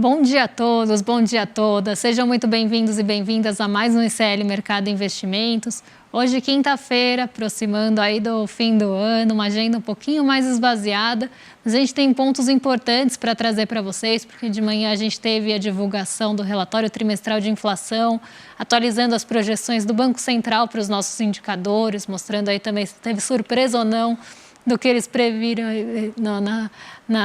Bom dia a todos, bom dia a todas. Sejam muito bem-vindos e bem-vindas a mais um ICL Mercado Investimentos. Hoje, quinta-feira, aproximando aí do fim do ano, uma agenda um pouquinho mais esvaziada, mas a gente tem pontos importantes para trazer para vocês, porque de manhã a gente teve a divulgação do relatório trimestral de inflação, atualizando as projeções do Banco Central para os nossos indicadores, mostrando aí também se teve surpresa ou não do que eles previram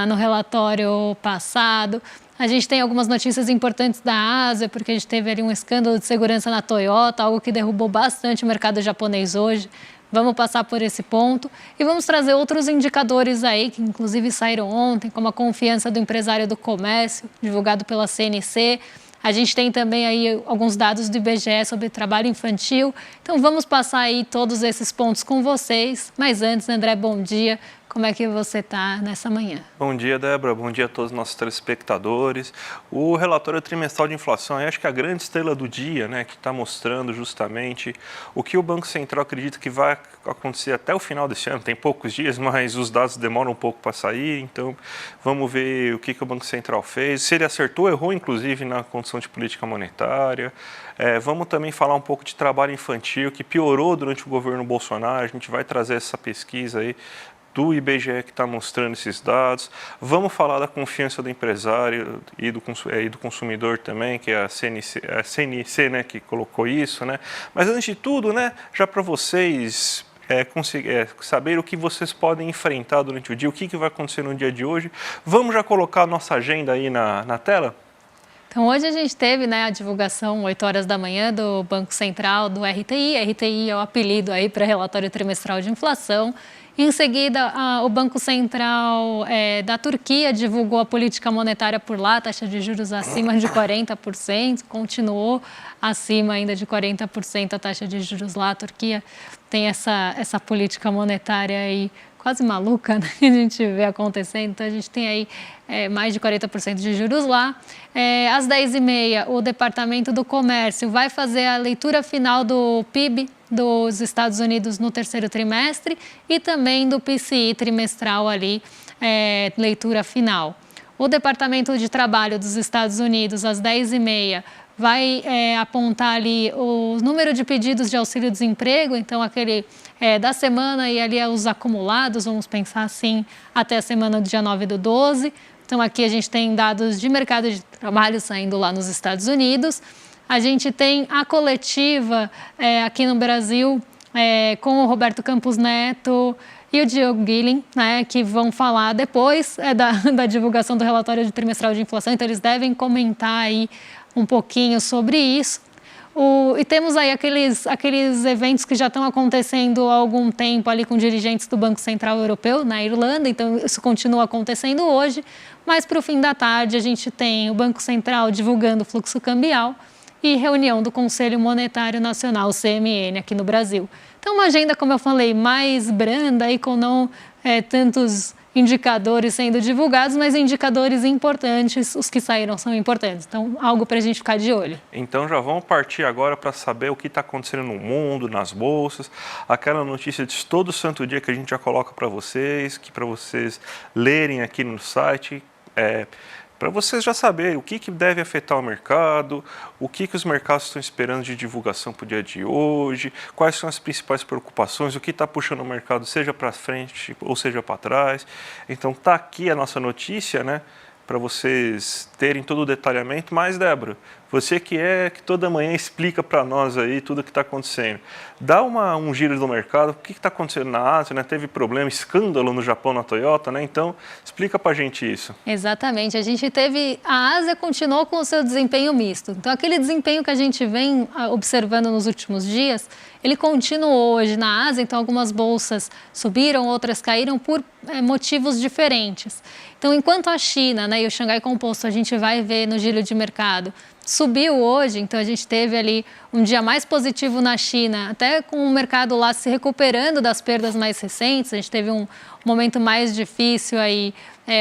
no relatório passado. A gente tem algumas notícias importantes da Ásia, porque a gente teve ali um escândalo de segurança na Toyota, algo que derrubou bastante o mercado japonês hoje. Vamos passar por esse ponto e vamos trazer outros indicadores aí, que inclusive saíram ontem, como a confiança do empresário do comércio, divulgado pela CNC. A gente tem também aí alguns dados do IBGE sobre trabalho infantil. Então vamos passar aí todos esses pontos com vocês. Mas antes, André, bom dia. Como é que você está nessa manhã? Bom dia, Débora. Bom dia a todos os nossos telespectadores. O relatório trimestral de inflação, acho que é a grande estrela do dia, né, que está mostrando justamente o que o Banco Central acredita que vai acontecer até o final desse ano. Tem poucos dias, mas os dados demoram um pouco para sair, então vamos ver o que o Banco Central fez. Se ele acertou, errou, inclusive, na condição de política monetária. Vamos também falar um pouco de trabalho infantil, que piorou durante o governo Bolsonaro. A gente vai trazer essa pesquisa aí do IBGE que está mostrando esses dados. Vamos falar da confiança do empresário e do consumidor também, que é a CNC, né, que colocou isso, né? Mas antes de tudo, né, já para vocês saber o que vocês podem enfrentar durante o dia, o que vai acontecer no dia de hoje, vamos já colocar a nossa agenda aí na tela? Então, hoje a gente teve, né, a divulgação, 8 horas da manhã, do Banco Central, do RTI. RTI é o apelido aí para relatório trimestral de inflação. Em seguida, o Banco Central da Turquia divulgou a política monetária por lá, taxa de juros acima de 40%, continuou acima ainda de 40% a taxa de juros lá. A Turquia tem essa política monetária aí quase maluca, né, que a gente vê acontecendo. Então, a gente tem aí mais de 40% de juros lá. Às 10h30, o Departamento do Comércio vai fazer a leitura final do PIB dos Estados Unidos no terceiro trimestre e também do PCI trimestral ali, leitura final. O Departamento de Trabalho dos Estados Unidos, às 10h30, vai apontar ali o número de pedidos de auxílio-desemprego, então aquele da semana e ali os acumulados, vamos pensar assim, até a semana do dia 9/12. Então aqui a gente tem dados de mercado de trabalho saindo lá nos Estados Unidos. A gente tem a coletiva aqui no Brasil com o Roberto Campos Neto e o Diogo Guilhem, né, que vão falar depois da divulgação do relatório trimestral de inflação. Então eles devem comentar aí um pouquinho sobre isso. E temos aí aqueles eventos que já estão acontecendo há algum tempo ali com dirigentes do Banco Central Europeu na Irlanda, então isso continua acontecendo hoje, mas para o fim da tarde a gente tem o Banco Central divulgando o fluxo cambial e reunião do Conselho Monetário Nacional, o CMN, aqui no Brasil. Então uma agenda, como eu falei, mais branda e com não tantos indicadores sendo divulgados, mas indicadores importantes, os que saíram são importantes. Então, algo para a gente ficar de olho. Então, já vamos partir agora para saber o que está acontecendo no mundo, nas bolsas, aquela notícia de todo santo dia que a gente já coloca para vocês, que para vocês lerem aqui no site, para vocês já saberem o que deve afetar o mercado, o que os mercados estão esperando de divulgação para o dia de hoje, quais são as principais preocupações, o que está puxando o mercado, seja para frente ou seja para trás. Então está aqui a nossa notícia, né, para vocês terem todo o detalhamento. Mas, Débora, você que toda manhã explica para nós aí tudo o que está acontecendo. Dá um giro no mercado, o que está acontecendo na Ásia, né? Teve problema, escândalo no Japão na Toyota, né? Então, explica para a gente isso. Exatamente. A Ásia continuou com o seu desempenho misto. Então, aquele desempenho que a gente vem observando nos últimos dias, ele continuou hoje na Ásia. Então, algumas bolsas subiram, outras caíram por motivos diferentes. Então, enquanto a China, né, e o Xangai Composto a gente vai ver no giro de mercado, subiu hoje, então a gente teve ali um dia mais positivo na China, até com o mercado lá se recuperando das perdas mais recentes. A gente teve um momento mais difícil aí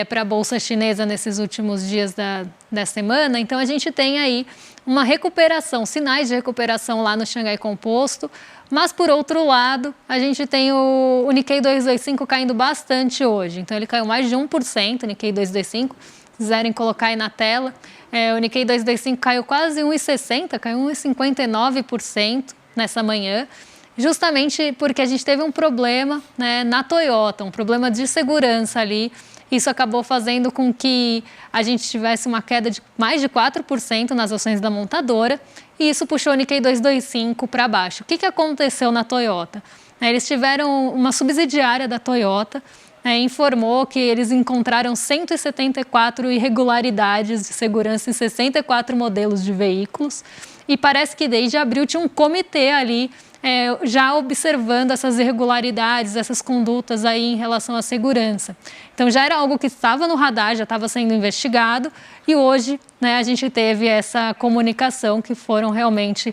para a bolsa chinesa nesses últimos dias da semana. Então a gente tem aí uma recuperação, sinais de recuperação lá no Xangai Composto. Mas, por outro lado, a gente tem o Nikkei 225 caindo bastante hoje. Então, ele caiu mais de 1%, Nikkei 225, quiserem colocar aí na tela, o Nikkei 225 caiu quase 1,60%, caiu 1,59% nessa manhã, justamente porque a gente teve um problema, né, na Toyota, um problema de segurança ali. Isso acabou fazendo com que a gente tivesse uma queda de mais de 4% nas ações da montadora, e isso puxou o Nikkei 225 para baixo. O que aconteceu na Toyota? Eles tiveram uma subsidiária da Toyota, informou que eles encontraram 174 irregularidades de segurança em 64 modelos de veículos, e parece que desde abril tinha um comitê ali já observando essas irregularidades, essas condutas aí em relação à segurança. Então já era algo que estava no radar, já estava sendo investigado, e hoje, né, a gente teve essa comunicação que foram realmente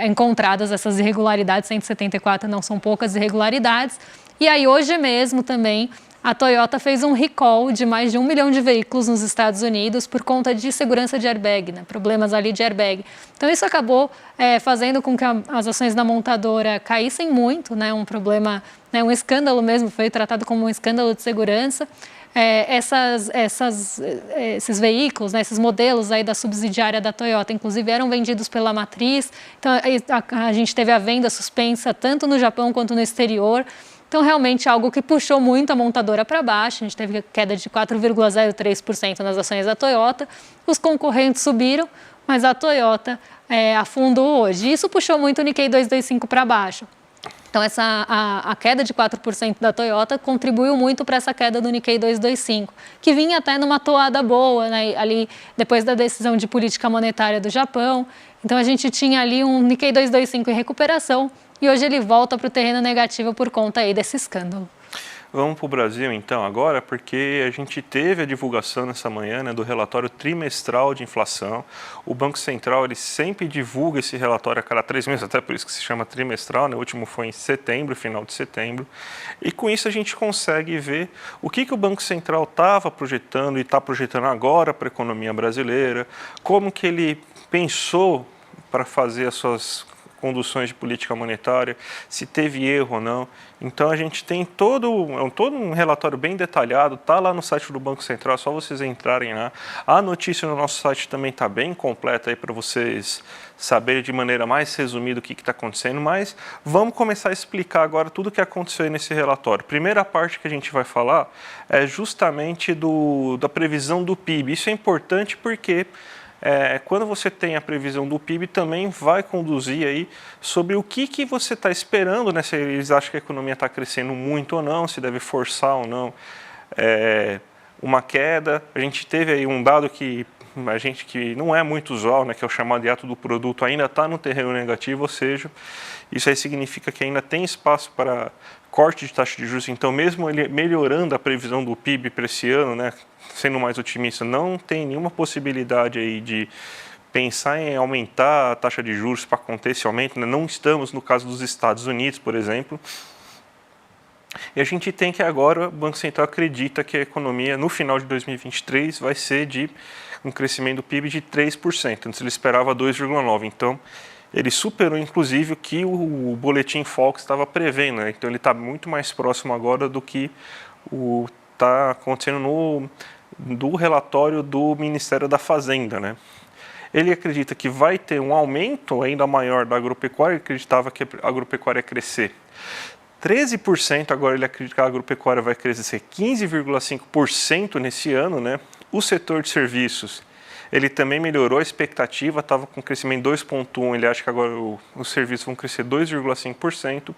encontradas essas irregularidades. 174 não são poucas irregularidades. E aí hoje mesmo também a Toyota fez um recall de mais de 1 milhão de veículos nos Estados Unidos por conta de segurança de airbag, né? Problemas ali de airbag. Então isso acabou fazendo com que as ações da montadora caíssem muito, né? Um problema, né? Um escândalo mesmo, foi tratado como um escândalo de segurança. Esses veículos, né? Esses modelos aí da subsidiária da Toyota, inclusive eram vendidos pela matriz. Então a gente teve a venda suspensa tanto no Japão quanto no exterior. Então, realmente, algo que puxou muito a montadora para baixo. A gente teve queda de 4,03% nas ações da Toyota. Os concorrentes subiram, mas a Toyota afundou hoje. Isso puxou muito o Nikkei 225 para baixo. Então, a queda de 4% da Toyota contribuiu muito para essa queda do Nikkei 225, que vinha até numa toada boa, né, ali depois da decisão de política monetária do Japão. Então, a gente tinha ali um Nikkei 225 em recuperação, e hoje ele volta para o terreno negativo por conta aí desse escândalo. Vamos para o Brasil então agora, porque a gente teve a divulgação nessa manhã, né, do relatório trimestral de inflação. O Banco Central ele sempre divulga esse relatório a cada 3 meses, até por isso que se chama trimestral, né? O último foi em setembro, final de setembro. E com isso a gente consegue ver o que o Banco Central estava projetando e está projetando agora para a economia brasileira, como que ele pensou para fazer as suas conduções de política monetária, se teve erro ou não. Então a gente tem todo um relatório bem detalhado, está lá no site do Banco Central, é só vocês entrarem lá. A notícia no nosso site também está bem completa aí para vocês saberem de maneira mais resumida o que está acontecendo, mas vamos começar a explicar agora tudo o que aconteceu nesse relatório. Primeira parte que a gente vai falar é justamente da previsão do PIB. Isso é importante porque quando você tem a previsão do PIB, também vai conduzir aí sobre o que você está esperando, né? Se eles acham que a economia está crescendo muito ou não, se deve forçar ou não uma queda. A gente teve aí um dado que não é muito usual, né? Que é o chamado hiato do produto, ainda está no terreno negativo, ou seja, isso aí significa que ainda tem espaço para corte de taxa de juros. Então, mesmo ele melhorando a previsão do PIB para esse ano, né, sendo mais otimista, não tem nenhuma possibilidade aí de pensar em aumentar a taxa de juros para conter esse aumento, né? Não estamos no caso dos Estados Unidos, por exemplo. E a gente tem que agora, o Banco Central acredita que a economia no final de 2023 vai ser de um crescimento do PIB de 3%, antes ele esperava 2,9%. Então, ele superou, inclusive, o que o Boletim Focus estava prevendo, né? Então, ele está muito mais próximo agora do que está acontecendo do relatório do Ministério da Fazenda, né? Ele acredita que vai ter um aumento ainda maior da agropecuária, ele acreditava que a agropecuária ia crescer 13%, agora ele acredita que a agropecuária vai crescer 15,5% nesse ano, né? O setor de serviços, ele também melhorou a expectativa, estava com crescimento 2,1%, ele acha que agora os serviços vão crescer 2,5%,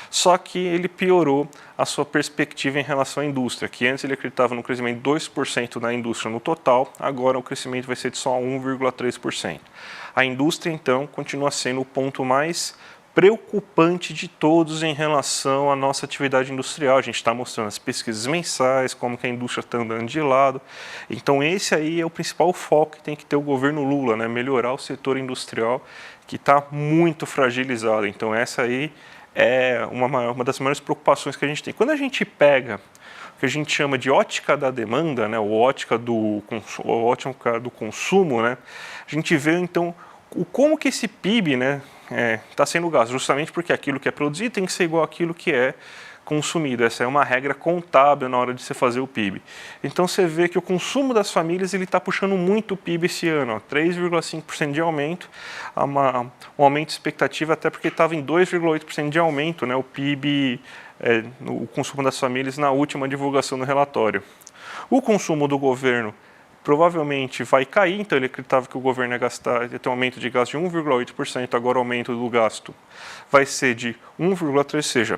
só que ele piorou a sua perspectiva em relação à indústria, que antes ele acreditava no crescimento de 2% na indústria no total, agora o crescimento vai ser de só 1,3%. A indústria, então, continua sendo o ponto mais preocupante de todos em relação à nossa atividade industrial. A gente está mostrando as pesquisas mensais, como que a indústria está andando de lado. Então esse aí é o principal foco que tem que ter o governo Lula, né? Melhorar o setor industrial que está muito fragilizado. Então essa aí é uma das maiores preocupações que a gente tem. Quando a gente pega o que a gente chama de ótica da demanda, né? Ou ótica do consumo, né? A gente vê então como que esse PIB, né, está sendo gasto, justamente porque aquilo que é produzido tem que ser igual àquilo que é consumido. Essa é uma regra contábil na hora de você fazer o PIB. Então você vê que o consumo das famílias ele está puxando muito o PIB esse ano, 3,5% de aumento, um aumento expectativa até porque estava em 2,8% de aumento, né, o PIB, o consumo das famílias na última divulgação do relatório. O consumo do governo provavelmente vai cair, então ele acreditava que o governo ia ter um aumento de gasto de 1,8%, agora o aumento do gasto vai ser de 1,3%, ou seja,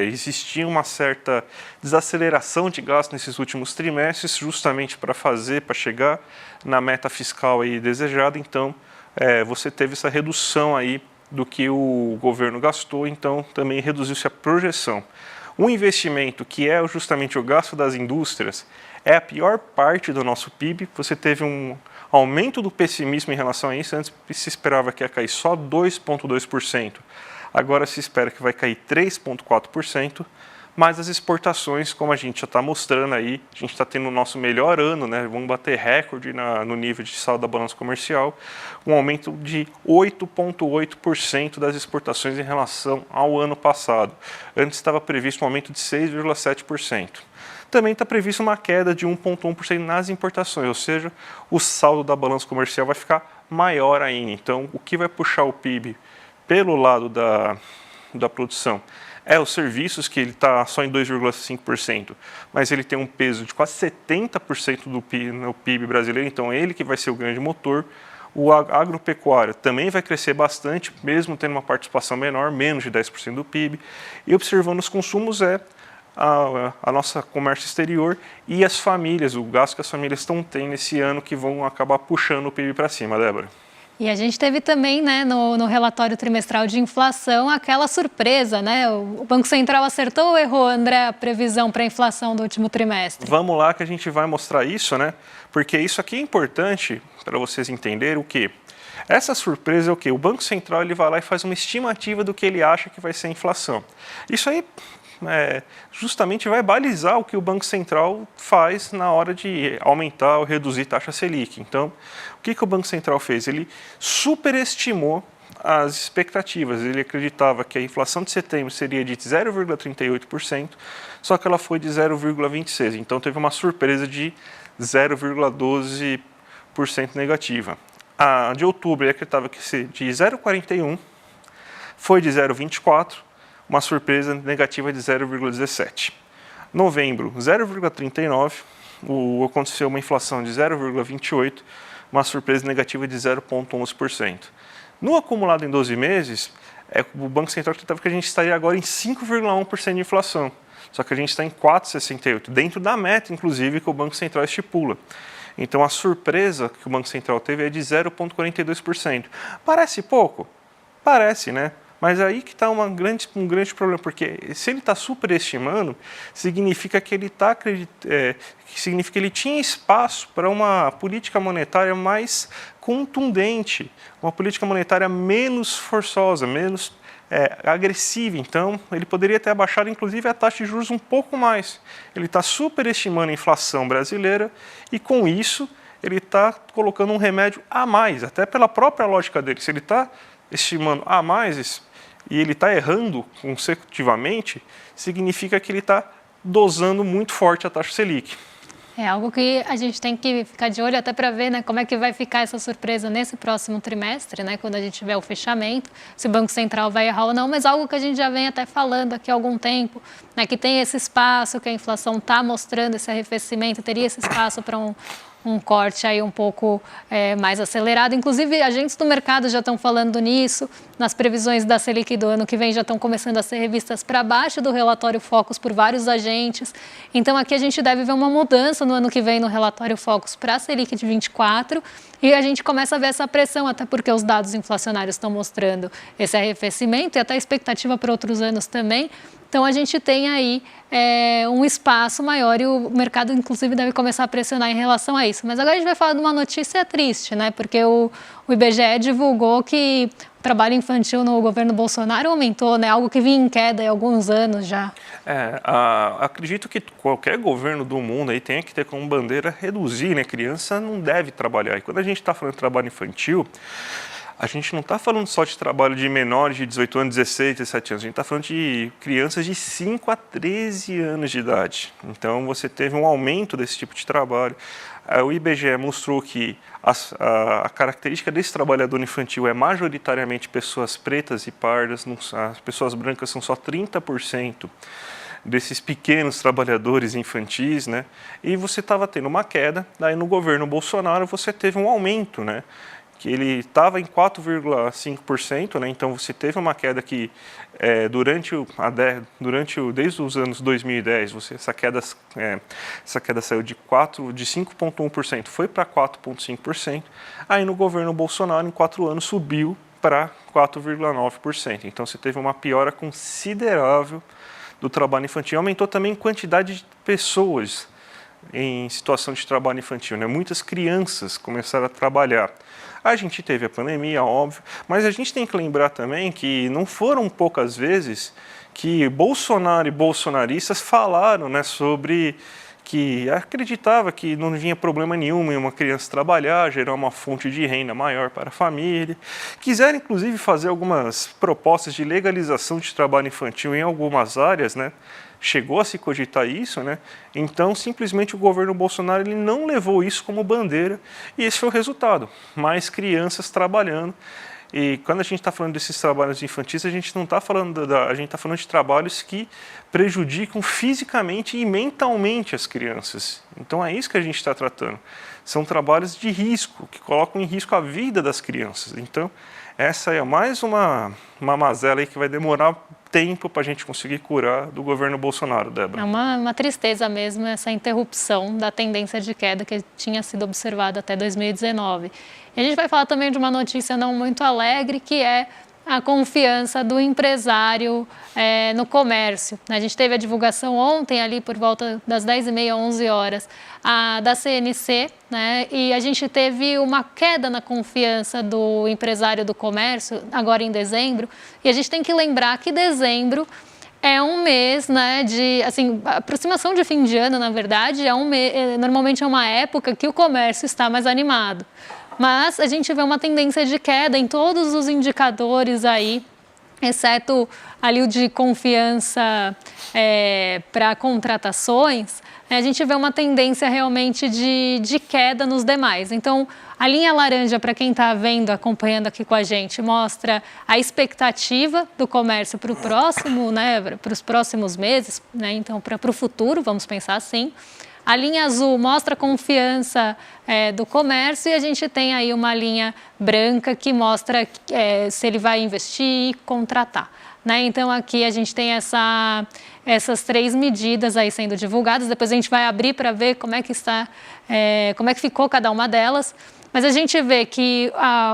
existia uma certa desaceleração de gasto nesses últimos trimestres, justamente para chegar na meta fiscal aí desejada, então você teve essa redução aí do que o governo gastou, então também reduziu-se a projeção. Um investimento que é justamente o gasto das indústrias é a pior parte do nosso PIB. Você teve um aumento do pessimismo em relação a isso. Antes se esperava que ia cair só 2,2%. Agora se espera que vai cair 3,4%. Mas as exportações, como a gente já está mostrando aí, a gente está tendo o nosso melhor ano, né? Vamos bater recorde no nível de saldo da balança comercial, um aumento de 8,8% das exportações em relação ao ano passado. Antes estava previsto um aumento de 6,7%. Também está previsto uma queda de 1,1% nas importações, ou seja, o saldo da balança comercial vai ficar maior ainda. Então, o que vai puxar o PIB pelo lado da produção é os serviços, que ele está só em 2,5%, mas ele tem um peso de quase 70% do PIB, no PIB brasileiro, então é ele que vai ser o grande motor. O agropecuário também vai crescer bastante, mesmo tendo uma participação menor, menos de 10% do PIB. E observando os consumos a nossa comércio exterior e as famílias, o gasto que as famílias estão tendo esse ano, que vão acabar puxando o PIB para cima, Débora. E a gente teve também, né, no relatório trimestral de inflação, aquela surpresa, né? O Banco Central acertou ou errou, André, a previsão para a inflação do último trimestre? Vamos lá que a gente vai mostrar isso, né? Porque isso aqui é importante para vocês entenderem o quê? Essa surpresa é o quê? O Banco Central ele vai lá e faz uma estimativa do que ele acha que vai ser a inflação. Isso aí justamente vai balizar o que o Banco Central faz na hora de aumentar ou reduzir taxa Selic. Então, o que o Banco Central fez? Ele superestimou as expectativas. Ele acreditava que a inflação de setembro seria de 0,38%, só que ela foi de 0,26%. Então, teve uma surpresa de 0,12% negativa. A de outubro, ele acreditava que seria de 0,41%, foi de 0,24%, uma surpresa negativa de 0,17%. Novembro, 0,39%, aconteceu uma inflação de 0,28%, uma surpresa negativa de 0,11%. No acumulado em 12 meses, o Banco Central acreditava que a gente estaria agora em 5,1% de inflação, só que a gente está em 4,68%, dentro da meta, inclusive, que o Banco Central estipula. Então, a surpresa que o Banco Central teve é de 0,42%. Parece pouco? Parece, né? Mas aí que está um grande problema, porque se ele está superestimando, significa que ele significa que ele tinha espaço para uma política monetária mais contundente, uma política monetária menos forçosa, menos agressiva. Então, ele poderia ter abaixado, inclusive, a taxa de juros um pouco mais. Ele está superestimando a inflação brasileira e, com isso, ele está colocando um remédio a mais, até pela própria lógica dele. Se ele está estimando a mais e ele está errando consecutivamente, significa que ele está dosando muito forte a taxa Selic. É algo que a gente tem que ficar de olho até para ver, né, como é que vai ficar essa surpresa nesse próximo trimestre, né, quando a gente tiver o fechamento, se o Banco Central vai errar ou não, mas algo que a gente já vem até falando aqui há algum tempo, né, que tem esse espaço, que a inflação está mostrando esse arrefecimento, teria esse espaço para um corte aí um pouco mais acelerado. Inclusive, agentes do mercado já estão falando nisso. Nas previsões da Selic do ano que vem já estão começando a ser revistas para baixo do relatório Focus por vários agentes. Então, aqui a gente deve ver uma mudança no ano que vem no relatório Focus para a Selic de 24 e a gente começa a ver essa pressão, até porque os dados inflacionários estão mostrando esse arrefecimento e até a expectativa para outros anos também. Então, a gente tem aí um espaço maior e o mercado, inclusive, deve começar a pressionar em relação a isso. Mas agora a gente vai falar de uma notícia triste, né? Porque o IBGE divulgou que o trabalho infantil no governo Bolsonaro aumentou, né? Algo que vinha em queda há alguns anos já. Acredito que qualquer governo do mundo aí tenha que ter como bandeira reduzir, né? Criança não deve trabalhar. E quando a gente está falando de trabalho infantil, A gente não está falando só de trabalho de menores de 18 anos, 16, 17 anos. A gente está falando de crianças de 5 a 13 anos de idade. Então, você teve um aumento desse tipo de trabalho. O IBGE mostrou que a característica desse trabalhador infantil é majoritariamente pessoas pretas e pardas. As pessoas brancas são só 30% desses pequenos trabalhadores infantis, né? E você estava tendo uma queda. Daí, no governo Bolsonaro, você teve um aumento, né? Que ele estava em 4,5%, né? Então você teve uma queda que desde os anos 2010, essa queda saiu de 5,1%, foi para 4,5%. Aí no governo Bolsonaro, em 4 anos, subiu para 4,9%. Então você teve uma piora considerável do trabalho infantil. Aumentou também a quantidade de pessoas em situação de trabalho infantil, né? Muitas crianças começaram a trabalhar. A gente teve a pandemia, óbvio, mas a gente tem que lembrar também que não foram poucas vezes que Bolsonaro e bolsonaristas falaram, né, sobre que acreditava que não tinha problema nenhum em uma criança trabalhar, gerar uma fonte de renda maior para a família. Quiseram, inclusive, fazer algumas propostas de legalização de trabalho infantil em algumas áreas, né? Chegou a se cogitar isso, né? Então, simplesmente o governo Bolsonaro ele não levou isso como bandeira e esse foi o resultado. Mais crianças trabalhando. E quando a gente está falando desses trabalhos infantis, a gente não está falando a gente está falando de trabalhos que prejudicam fisicamente e mentalmente as crianças. Então é isso que a gente está tratando. São trabalhos de risco, que colocam em risco a vida das crianças. Então, essa é mais uma mazela aí que vai demorar tempo para a gente conseguir curar do governo Bolsonaro, Débora. É uma tristeza mesmo essa interrupção da tendência de queda que tinha sido observada até 2019. E a gente vai falar também de uma notícia não muito alegre, que é a confiança do empresário no comércio. A gente teve a divulgação ontem, ali por volta das 10h30, 11 horas, da CNC, né? E a gente teve uma queda na confiança do empresário do comércio, agora em dezembro, e a gente tem que lembrar que dezembro é um mês, né, aproximação de fim de ano, na verdade, normalmente é uma época que o comércio está mais animado. Mas a gente vê uma tendência de queda em todos os indicadores aí, exceto ali o de confiança para contratações, a gente vê uma tendência realmente de queda nos demais. Então, a linha laranja, para quem está vendo, acompanhando aqui com a gente, mostra a expectativa do comércio para o próximo, né, para os próximos meses, né, então para o futuro, vamos pensar assim. A linha azul mostra a confiança do comércio e a gente tem aí uma linha branca que mostra se ele vai investir e contratar, né? Então, aqui a gente tem essas 3 medidas aí sendo divulgadas. Depois a gente vai abrir para ver como é que ficou cada uma delas. Mas a gente vê que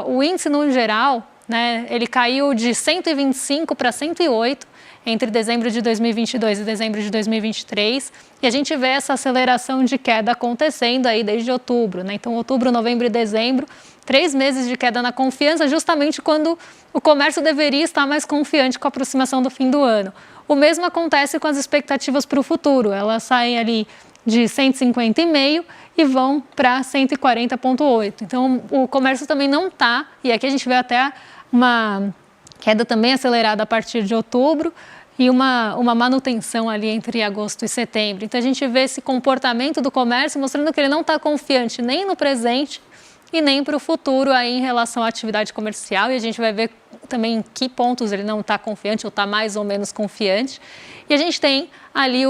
o índice no geral, né, ele caiu de 125 para 108 entre dezembro de 2022 e dezembro de 2023, e a gente vê essa aceleração de queda acontecendo aí desde outubro, né? Então, outubro, novembro e dezembro, 3 meses de queda na confiança, justamente quando o comércio deveria estar mais confiante com a aproximação do fim do ano. O mesmo acontece com as expectativas para o futuro, elas saem ali de 150,5 e vão para 140,8. Então, o comércio também não está, e aqui a gente vê até uma queda também acelerada a partir de outubro e uma manutenção ali entre agosto e setembro. Então, a gente vê esse comportamento do comércio mostrando que ele não está confiante nem no presente e nem para o futuro aí em relação à atividade comercial. E a gente vai ver também em que pontos ele não está confiante ou está mais ou menos confiante. E a gente tem ali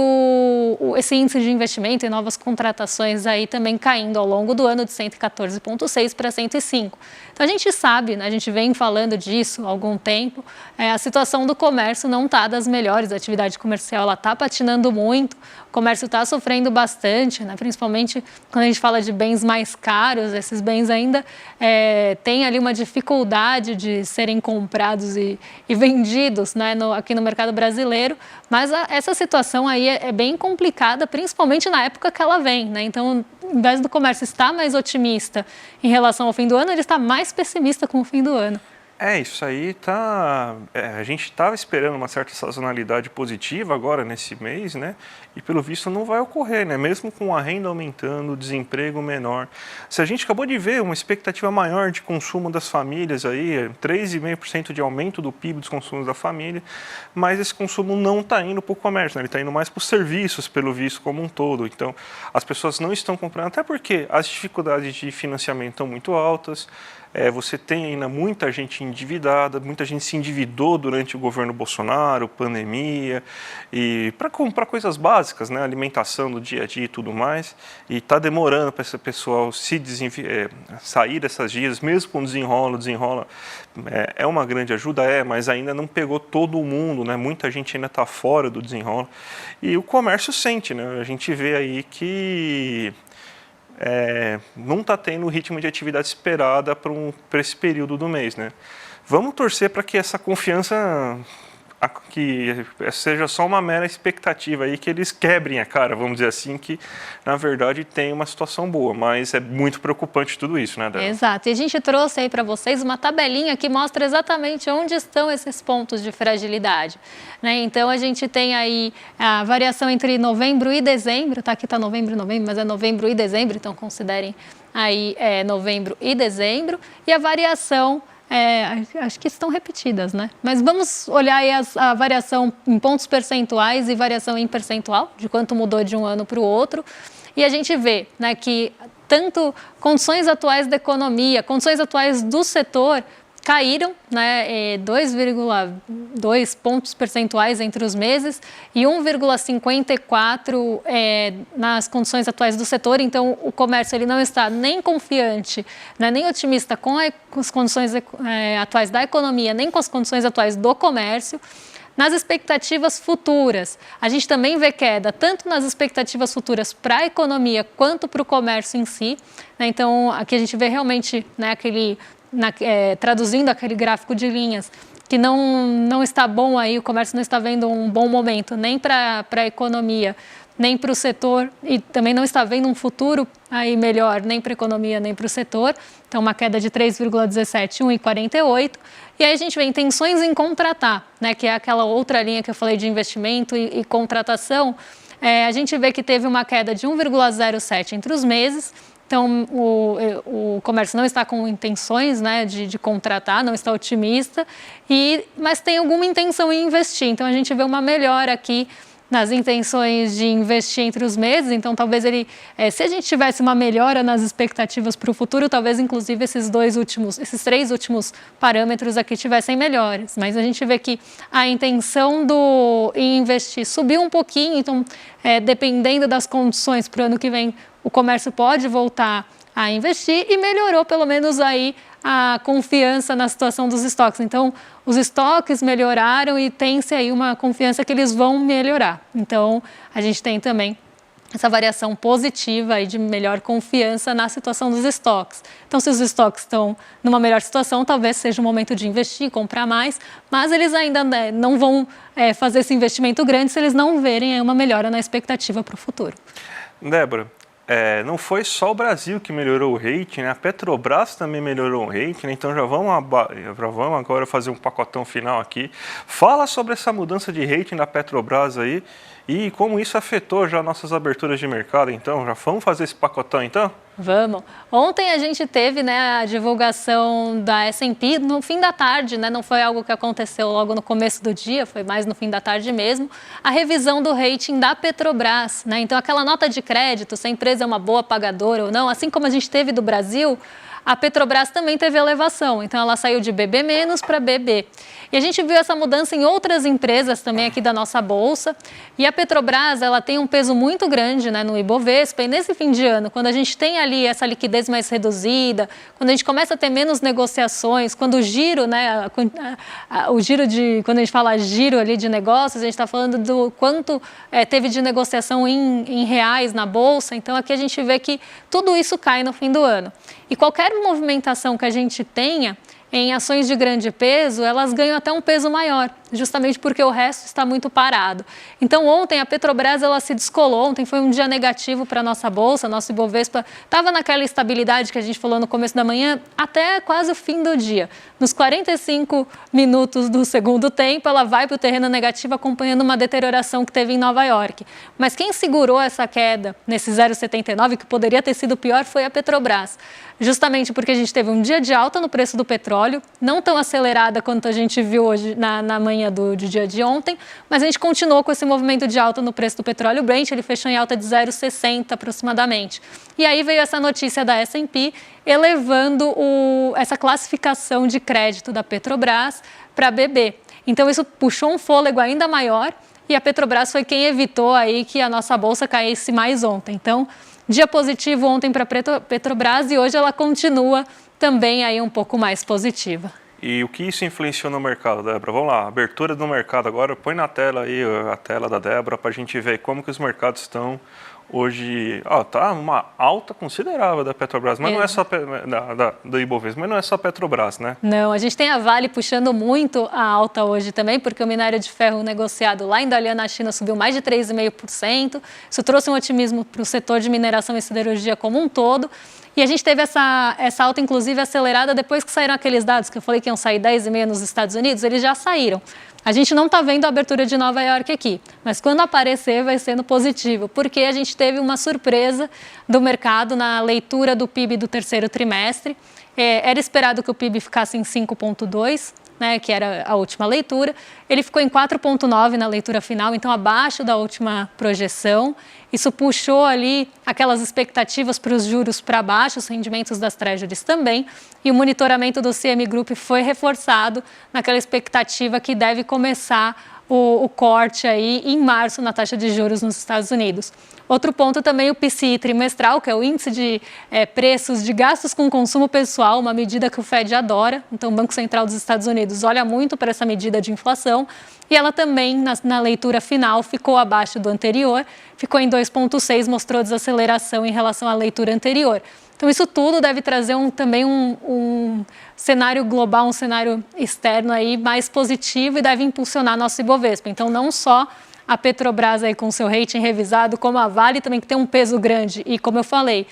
esse índice de investimento em novas contratações aí também caindo ao longo do ano de 114,6 para 105. Então, a gente sabe, né, a gente vem falando disso há algum tempo, a situação do comércio não está das melhores, a atividade comercial ela está patinando muito, o comércio está sofrendo bastante, né, principalmente quando a gente fala de bens mais caros, esses bens ainda têm ali uma dificuldade de serem comprados e vendidos, né, aqui no mercado brasileiro, mas essa situação aí é bem complicada, principalmente na época que ela vem, né? Então, em vez do comércio estar mais otimista em relação ao fim do ano, ele está mais pessimista com o fim do ano. Isso aí tá. A gente estava esperando uma certa sazonalidade positiva agora nesse mês, né? E pelo visto não vai ocorrer, né? Mesmo com a renda aumentando, o desemprego menor. Se a gente acabou de ver uma expectativa maior de consumo das famílias aí, 3,5% de aumento do PIB dos consumos da família, mas esse consumo não está indo para o comércio, né? Ele está indo mais para os serviços, pelo visto, como um todo. Então, as pessoas não estão comprando, até porque as dificuldades de financiamento estão muito altas. Você tem ainda muita gente endividada, muita gente se endividou durante o governo Bolsonaro, pandemia, e para comprar coisas básicas, né, alimentação do dia a dia e tudo mais, e está demorando para esse pessoal sair dessas dívidas, mesmo com desenrola, é uma grande ajuda, mas ainda não pegou todo mundo, né, muita gente ainda está fora do desenrola, e o comércio sente, né, a gente vê aí que não está tendo o ritmo de atividade esperada para esse período do mês, né? Vamos torcer para que essa confiança que seja só uma mera expectativa aí, que eles quebrem a cara, vamos dizer assim, que na verdade tem uma situação boa, mas é muito preocupante tudo isso, né, Débora? Exato, e a gente trouxe aí para vocês uma tabelinha que mostra exatamente onde estão esses pontos de fragilidade, né? Então a gente tem aí a variação entre novembro e dezembro, tá? Aqui está novembro, mas é novembro e dezembro, então considerem aí novembro e dezembro, e a variação acho que estão repetidas, né? Mas vamos olhar aí a variação em pontos percentuais e variação em percentual, de quanto mudou de um ano para o outro. E a gente vê, né, que tanto condições atuais da economia, condições atuais do setor caíram, né, 2,2 pontos percentuais entre os meses e 1,54 nas condições atuais do setor. Então, o comércio ele não está nem confiante, né, nem otimista com as condições atuais da economia, nem com as condições atuais do comércio. Nas expectativas futuras, a gente também vê queda tanto nas expectativas futuras para a economia quanto para o comércio em si, né? Então, aqui a gente vê realmente, né, traduzindo aquele gráfico de linhas, que não está bom aí, o comércio não está vendo um bom momento, nem para a economia, nem para o setor, e também não está vendo um futuro aí melhor, nem para a economia, nem para o setor. Então, uma queda de 3,17, 1,48. E aí a gente vê intenções em contratar, né, que é aquela outra linha que eu falei de investimento e contratação. A gente vê que teve uma queda de 1,07 entre os meses. Então, o comércio não está com intenções, né, de contratar, não está otimista, mas tem alguma intenção em investir. Então, a gente vê uma melhora aqui nas intenções de investir entre os meses. Então, talvez se a gente tivesse uma melhora nas expectativas para o futuro, talvez, inclusive, esses 3 últimos parâmetros aqui tivessem melhores. Mas a gente vê que a intenção em investir subiu um pouquinho. Então, dependendo das condições para o ano que vem, o comércio pode voltar a investir e melhorou, pelo menos, aí a confiança na situação dos estoques. Então, os estoques melhoraram e tem-se aí uma confiança que eles vão melhorar. Então, a gente tem também essa variação positiva aí de melhor confiança na situação dos estoques. Então, se os estoques estão numa melhor situação, talvez seja o momento de investir, comprar mais, mas eles ainda não vão fazer esse investimento grande se eles não verem aí uma melhora na expectativa para o futuro. Débora, não foi só o Brasil que melhorou o rating, né? A Petrobras também melhorou o rating, né? Então já vamos agora fazer um pacotão final aqui. Fala sobre essa mudança de rating da Petrobras aí e como isso afetou já nossas aberturas de mercado. Então, já vamos fazer esse pacotão então? Vamos. Ontem a gente teve, né, a divulgação da S&P no fim da tarde, né? Não foi algo que aconteceu logo no começo do dia, foi mais no fim da tarde mesmo. A revisão do rating da Petrobras, né? Então, aquela nota de crédito, se a empresa é uma boa pagadora ou não, assim como a gente teve do Brasil, a Petrobras também teve elevação. Então, ela saiu de BB- para BB. E a gente viu essa mudança em outras empresas também aqui da nossa Bolsa. E a Petrobras, ela tem um peso muito grande, né, no Ibovespa. E nesse fim de ano, quando a gente tem ali essa liquidez mais reduzida, quando a gente começa a ter menos negociações, quando o giro, né, quando a gente fala giro ali de negócios, a gente está falando do quanto teve de negociação em reais na Bolsa. Então, aqui a gente vê que tudo isso cai no fim do ano. E qualquer movimentação que a gente tenha, em ações de grande peso, elas ganham até um peso maior, justamente porque o resto está muito parado. Então, ontem a Petrobras ela se descolou, ontem foi um dia negativo para a nossa Bolsa, nosso Ibovespa estava naquela estabilidade que a gente falou no começo da manhã, até quase o fim do dia. Nos 45 minutos do segundo tempo, ela vai para o terreno negativo, acompanhando uma deterioração que teve em Nova York. Mas quem segurou essa queda nesse 0,79, que poderia ter sido pior, foi a Petrobras. Justamente porque a gente teve um dia de alta no preço do petróleo, não tão acelerada quanto a gente viu hoje na manhã do dia de ontem, mas a gente continuou com esse movimento de alta no preço do petróleo Brent, ele fechou em alta de 0,60 aproximadamente. E aí veio essa notícia da S&P elevando essa classificação de crédito da Petrobras para BB. Então isso puxou um fôlego ainda maior e a Petrobras foi quem evitou aí que a nossa bolsa caísse mais ontem. Então, dia positivo ontem para a Petrobras e hoje ela continua também aí um pouco mais positiva. E o que isso influenciou no mercado, Débora? Vamos lá, abertura do mercado agora. Põe na tela aí a tela da Débora para a gente ver como que os mercados estão hoje. Tá uma alta considerável da Petrobras, mas não é só do Ibovespa, mas não é só Petrobras, né? Não, a gente tem a Vale puxando muito a alta hoje também, porque o minério de ferro negociado lá em Dalian, na China, subiu mais de 3,5%. Isso trouxe um otimismo para o setor de mineração e siderurgia como um todo. E a gente teve essa alta, inclusive, acelerada depois que saíram aqueles dados que eu falei que iam sair 10,5 nos Estados Unidos, eles já saíram. A gente não está vendo a abertura de Nova York aqui, mas quando aparecer vai sendo positivo, porque a gente teve uma surpresa do mercado na leitura do PIB do terceiro trimestre. Era esperado que o PIB ficasse em 5,2%, né, que era a última leitura. Ele ficou em 4,9% na leitura final, então abaixo da última projeção. Isso puxou ali aquelas expectativas para os juros para baixo, os rendimentos das treasuries também. E o monitoramento do CME Group foi reforçado naquela expectativa que deve começar o corte aí em março na taxa de juros nos Estados Unidos. Outro ponto também o PCI trimestral, que é o índice de preços de gastos com consumo pessoal, uma medida que o Fed adora. Então, o Banco Central dos Estados Unidos olha muito para essa medida de inflação e ela também, na leitura final, ficou abaixo do anterior, ficou em 2,6, mostrou desaceleração em relação à leitura anterior. Então, isso tudo deve trazer também um cenário global, um cenário externo aí mais positivo e deve impulsionar nosso Ibovespa. Então, não só a Petrobras aí com seu rating revisado, como a Vale também que tem um peso grande. E como eu falei,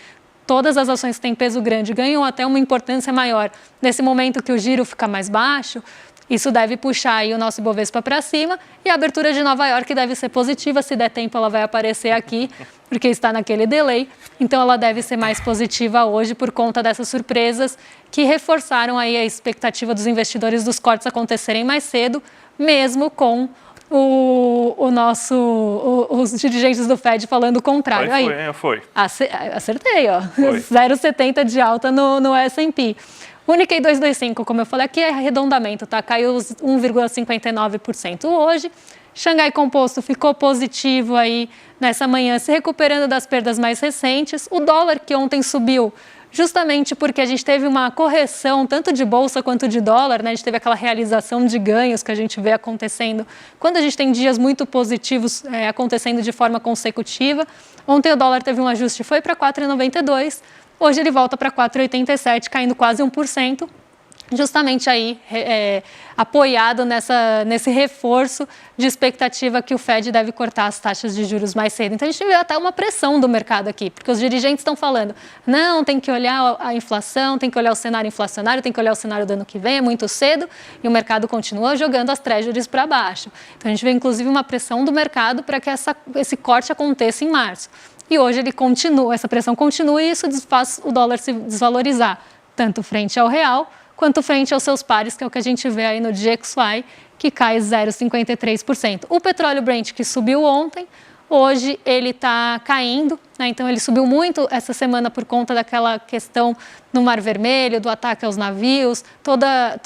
todas as ações que têm peso grande ganham até uma importância maior. Nesse momento que o giro fica mais baixo, isso deve puxar aí o nosso Ibovespa para cima e a abertura de Nova York deve ser positiva. Se der tempo, ela vai aparecer aqui, porque está naquele delay. Então, ela deve ser mais positiva hoje por conta dessas surpresas que reforçaram aí a expectativa dos investidores dos cortes acontecerem mais cedo, mesmo com os dirigentes do Fed falando o contrário. Foi. Acertei, ó. 0,70 de alta no S&P. O Nikkei 225, como eu falei aqui, é arredondamento, tá? Caiu 1,59% hoje. Xangai Composto ficou positivo aí nessa manhã, se recuperando das perdas mais recentes. O dólar, que ontem subiu justamente porque a gente teve uma correção tanto de bolsa quanto de dólar, né? A gente teve aquela realização de ganhos que a gente vê acontecendo quando a gente tem dias muito positivos acontecendo de forma consecutiva. Ontem o dólar teve um ajuste, foi para 4,92. Hoje ele volta para 4,87, caindo quase 1%, justamente aí apoiado nesse reforço de expectativa que o Fed deve cortar as taxas de juros mais cedo. Então, a gente vê até uma pressão do mercado aqui, porque os dirigentes estão falando, não, tem que olhar a inflação, tem que olhar o cenário inflacionário, tem que olhar o cenário do ano que vem, é muito cedo, e o mercado continua jogando as treasuries para baixo. Então, a gente vê, inclusive, uma pressão do mercado para que esse corte aconteça em março. E hoje ele continua, essa pressão continua e isso faz o dólar se desvalorizar, tanto frente ao real, quanto frente aos seus pares, que é o que a gente vê aí no DXY, que cai 0,53%. O petróleo Brent, que subiu ontem, hoje ele está caindo, né? Então ele subiu muito essa semana por conta daquela questão no Mar Vermelho, do ataque aos navios, toda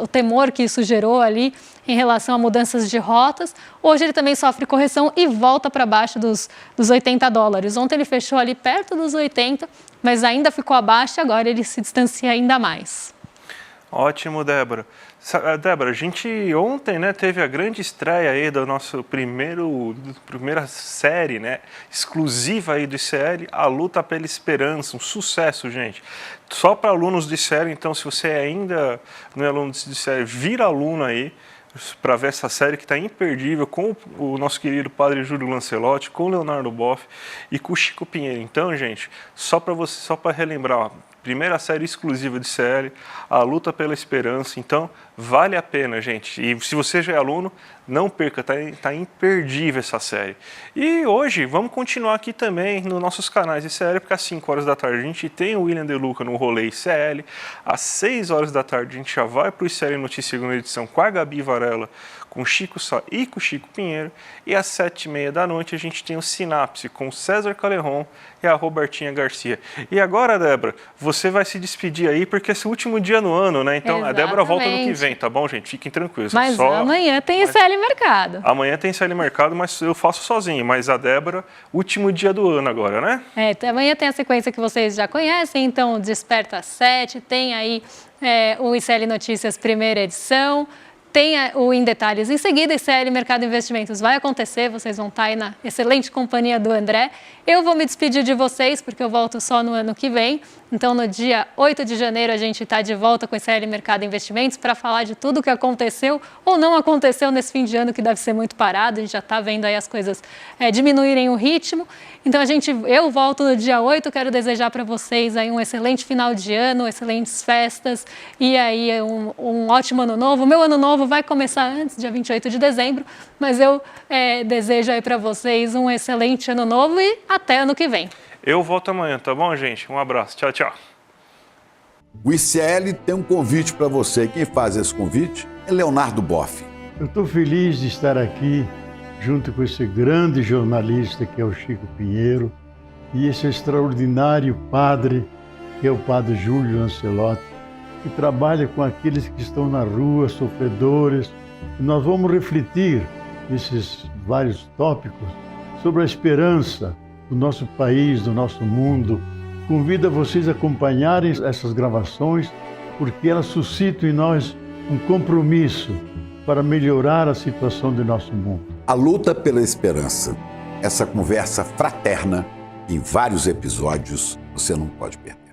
o temor que isso gerou ali em relação a mudanças de rotas. Hoje ele também sofre correção e volta para baixo dos $80. Ontem ele fechou ali perto dos 80, mas ainda ficou abaixo e agora ele se distancia ainda mais. Ótimo, Débora. Débora, a gente ontem, né, teve a grande estreia aí da nossa primeira série, né, exclusiva aí do ICL, A Luta pela Esperança, um sucesso, gente. Só para alunos do ICL, então se você ainda não é aluno do ICL, vira aluno aí, para ver essa série que está imperdível com o nosso querido padre Júlio Lancelotti, com o Leonardo Boff e com o Chico Pinheiro. Então, gente, só para relembrar, ó, primeira série exclusiva de CL, A Luta pela Esperança. Então, vale a pena, gente. E se você já é aluno, não perca, tá imperdível essa série. E hoje, vamos continuar aqui também nos nossos canais de CL, porque às 5 horas da tarde a gente tem o William De Luca no Rolê ICL. Às 6 horas da tarde a gente já vai para o ICL Notícia segunda edição com a Gabi Varela, com o Chico Sá e com o Chico Pinheiro. E às 7h30 da noite a gente tem o Sinapse com o César Caleron e a Robertinha Garcia. E agora, Débora, você vai se despedir aí, porque esse é o último dia no ano, né? Então a Débora volta no que vem, tá bom, gente? Fiquem tranquilos. Mas amanhã tem ICL Mercado. Amanhã tem ICL Mercado, mas eu faço sozinho. Mas a Débora, último dia do ano agora, né? Amanhã tem a sequência que vocês já conhecem, então Desperta às 7, tem aí o ICL Notícias primeira edição, tem o Em Detalhes em seguida, ICL Mercado Investimentos vai acontecer, vocês vão estar aí na excelente companhia do André. Eu vou me despedir de vocês, porque eu volto só no ano que vem. Então, no dia 8 de janeiro, a gente está de volta com o ICL Mercado Investimentos para falar de tudo o que aconteceu ou não aconteceu nesse fim de ano, que deve ser muito parado. A gente já está vendo aí as coisas diminuírem o ritmo. Então, eu volto no dia 8, quero desejar para vocês aí um excelente final de ano, excelentes festas e aí um ótimo ano novo. O meu ano novo vai começar antes, dia 28 de dezembro, mas eu desejo aí para vocês um excelente ano novo e até ano que vem. Eu volto amanhã, tá bom, gente? Um abraço. Tchau, tchau. O ICL tem um convite para você. Quem faz esse convite é Leonardo Boff. Eu estou feliz de estar aqui junto com esse grande jornalista que é o Chico Pinheiro e esse extraordinário padre que é o padre Júlio Lancelotti, que trabalha com aqueles que estão na rua, sofredores. E nós vamos refletir nesses vários tópicos sobre a esperança do nosso país, do nosso mundo. Convido a vocês a acompanharem essas gravações, porque elas suscitam em nós um compromisso para melhorar a situação do nosso mundo. A Luta pela Esperança. Essa conversa fraterna, em vários episódios, você não pode perder.